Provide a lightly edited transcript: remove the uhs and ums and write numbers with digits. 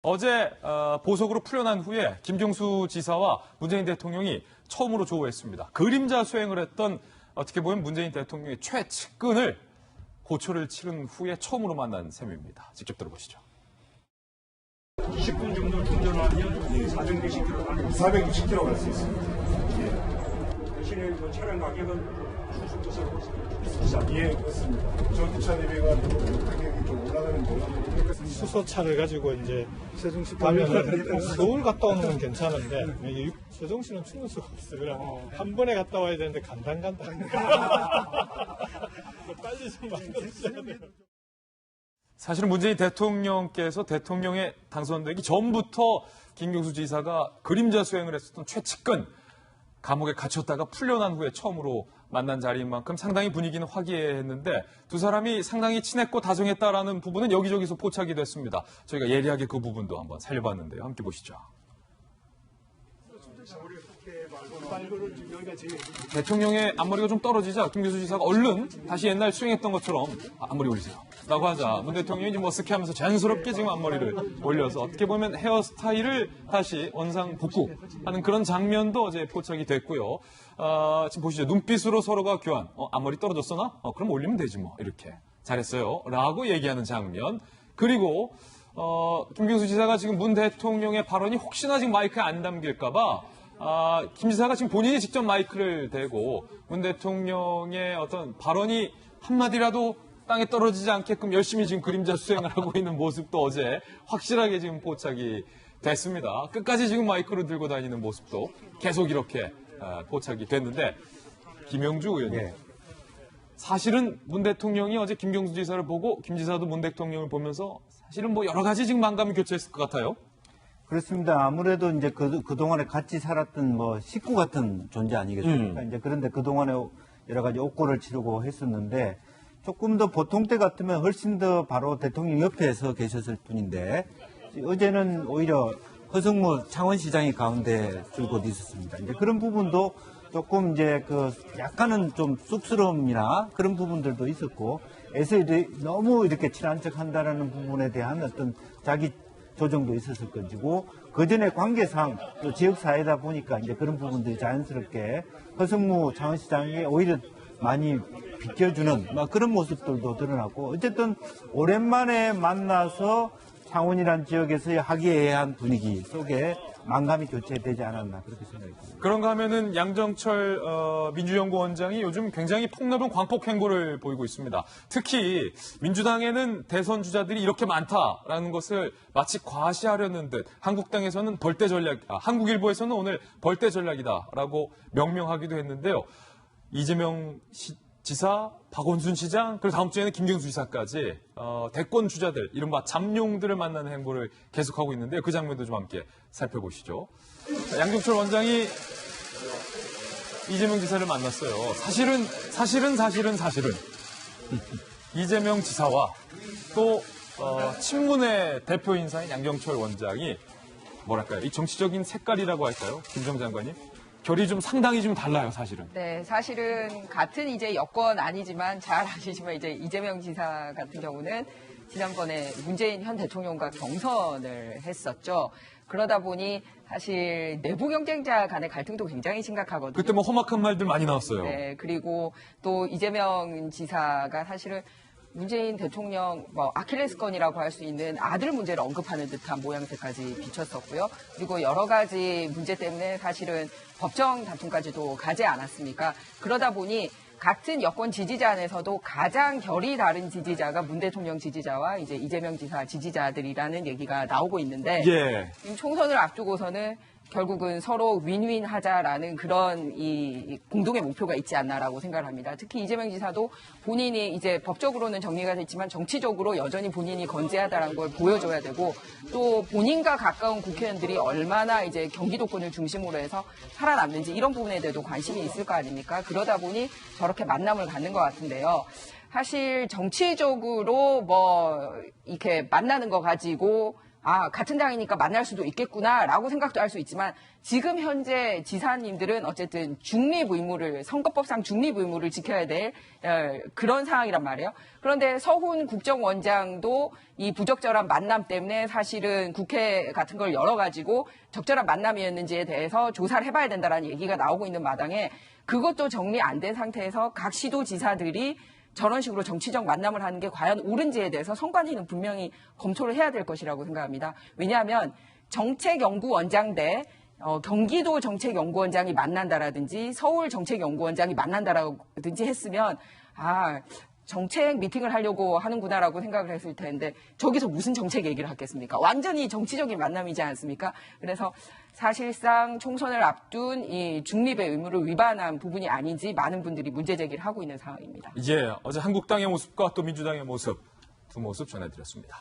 어제 보석으로 풀려난 후에 김경수 지사와 문재인 대통령이 처음으로 조우했습니다. 그림자 수행을 했던 어떻게 보면 문재인 대통령의 최측근을 고초를 치른 후에 처음으로 만난 셈입니다. 직접 들어보시죠. 20분 정도 운전하면 460km 460km 갈 수 있습니다. 예. 대신에 그 차량 가격은 예, 그렇습니다. 전기차 대비가 가격이 좀 올라가는데 수소차를 가지고 이제 세종시 가면 서울 갔다 오는 건 괜찮은데 이게 세종시는 추는 수가 없어요. 한 번에 갔다 와야 되는데 간당간당. 빨리 좀 만들어주셔야 돼요. 사실은 문재인 대통령께서 대통령에 당선되기 전부터 김경수 지사가 그림자 수행을 했었던 최측근, 감옥에 갇혔다가 풀려난 후에 처음으로 만난 자리인 만큼 상당히 분위기는 화기애애했는데 두 사람이 상당히 친했고 다정했다라는 부분은 여기저기서 포착이 됐습니다. 저희가 예리하게 그 부분도 한번 살려봤는데요. 함께 보시죠. 대통령의 앞머리가 좀 떨어지자 김경수 지사가 얼른 다시 옛날 수행했던 것처럼 앞머리 올리세요 라고 하자 문 대통령이 좀 어색해하면서 자연스럽게 지금 앞머리를 올려서 어떻게 보면 헤어스타일을 다시 원상 복구하는 그런 장면도 어제 포착이 됐고요. 지금 보시죠. 눈빛으로 서로가 교환. 앞머리 떨어졌어 나? 그럼 올리면 되지 뭐. 이렇게 잘했어요 라고 얘기하는 장면. 그리고 김경수 지사가 지금 문 대통령의 발언이 혹시나 지금 마이크에 안 담길까 봐 김 지사가 지금 본인이 직접 마이크를 대고 문 대통령의 어떤 발언이 한마디라도 땅에 떨어지지 않게끔 열심히 지금 그림자 수행을 하고 있는 모습도 어제 확실하게 지금 포착이 됐습니다. 끝까지 지금 마이크를 들고 다니는 모습도 계속 이렇게 포착이 됐는데 김영주 의원님. 사실은 문 대통령이 어제 김경수 지사를 보고 김 지사도 문 대통령을 보면서 사실은 뭐 여러 가지 지금 만감이 교차했을 것 같아요. 그렇습니다. 아무래도 이제 그동안에 같이 살았던 뭐 식구 같은 존재 아니겠습니까? 이제 그런데 그동안에 여러 가지 옥고를 치르고 했었는데 조금 더 보통 때 같으면 훨씬 더 바로 대통령 옆에 서 계셨을 뿐인데 어제는 오히려 허성무 창원시장이 가운데 줄곧 있었습니다. 이제 그런 부분도 조금 이제 약간은 좀 쑥스러움이나 그런 부분들도 있었고 너무 이렇게 친한 척 한다라는 부분에 대한 어떤 자기 조정도 있었을 것이고 그 전에 관계상 또 지역 사회다 보니까 이제 그런 부분들이 자연스럽게 허성무 창원시장이 오히려 많이 비껴주는 그런 모습들도 드러났고 어쨌든 오랜만에 만나서 창원이라는 지역에서의 화기애애한 분위기 속에 만감이 교체되지 않았나 그렇게 생각이 듭니다. 그런가 하면은 양정철 민주연구원장이 요즘 굉장히 폭넓은 광폭 행보를 보이고 있습니다. 특히 민주당에는 대선 주자들이 이렇게 많다라는 것을 마치 과시하려는 듯 한국당에서는 벌떼 전략, 한국일보에서는 오늘 벌떼 전략이다라고 명명하기도 했는데요. 이재명 지사, 박원순 시장, 그리고 다음 주에는 김경수 지사까지 대권 주자들, 이른바 잠룡들을 만나는 행보를 계속하고 있는데요. 그 장면도 좀 함께 살펴보시죠. 양정철 원장이 이재명 지사를 만났어요. 사실은 이재명 지사와 또 친문의 대표 인사인 양정철 원장이 뭐랄까요? 이 정치적인 색깔이라고 할까요? 김정 장관님? 결이 좀 상당히 좀 달라요, 사실은. 네, 사실은 같은 이제 여권 아니지만 잘 아시지만 이제 이재명 지사 같은 경우는 지난번에 문재인 현 대통령과 경선을 했었죠. 그러다 보니 사실 내부 경쟁자 간의 갈등도 굉장히 심각하거든요. 그때 뭐 험악한 말들 많이 나왔어요. 네, 그리고 또 이재명 지사가 사실은 문재인 대통령 아킬레스건이라고 할 수 있는 아들 문제를 언급하는 듯한 모양새까지 비쳤었고요. 그리고 여러 가지 문제 때문에 사실은 법정 다툼까지도 가지 않았습니까? 그러다 보니 같은 여권 지지자 안에서도 가장 결이 다른 지지자가 문 대통령 지지자와 이제 이재명 지사 지지자들이라는 얘기가 나오고 있는데 지금 총선을 앞두고서는 결국은 서로 윈윈 하자라는 그런 이 공동의 목표가 있지 않나라고 생각을 합니다. 특히 이재명 지사도 본인이 이제 법적으로는 정리가 됐지만 정치적으로 여전히 본인이 건재하다라는 걸 보여줘야 되고 또 본인과 가까운 국회의원들이 얼마나 이제 경기도권을 중심으로 해서 살아남는지 이런 부분에 대해도 관심이 있을 거 아닙니까? 그러다 보니 저렇게 만남을 갖는 것 같은데요. 사실 정치적으로 이렇게 만나는 거 가지고 같은 당이니까 만날 수도 있겠구나라고 생각도 할 수 있지만 지금 현재 지사님들은 어쨌든 중립 의무를 선거법상 중립 의무를 지켜야 될 그런 상황이란 말이에요. 그런데 서훈 국정원장도 이 부적절한 만남 때문에 사실은 국회 같은 걸 열어가지고 적절한 만남이었는지에 대해서 조사를 해봐야 된다라는 얘기가 나오고 있는 마당에 그것도 정리 안 된 상태에서 각 시도지사들이 저런 식으로 정치적 만남을 하는 게 과연 옳은지에 대해서 선관위는 분명히 검토를 해야 될 것이라고 생각합니다. 왜냐하면 정책연구원장 대 경기도 정책연구원장이 만난다라든지 서울 정책연구원장이 만난다라든지 했으면 정책 미팅을 하려고 하는구나라고 생각을 했을 텐데 저기서 무슨 정책 얘기를 하겠습니까? 완전히 정치적인 만남이지 않습니까? 그래서 사실상 총선을 앞둔 이 중립의 의무를 위반한 부분이 아닌지 많은 분들이 문제 제기를 하고 있는 상황입니다. 어제 한국당의 모습과 또 민주당의 모습, 두 모습 전해드렸습니다.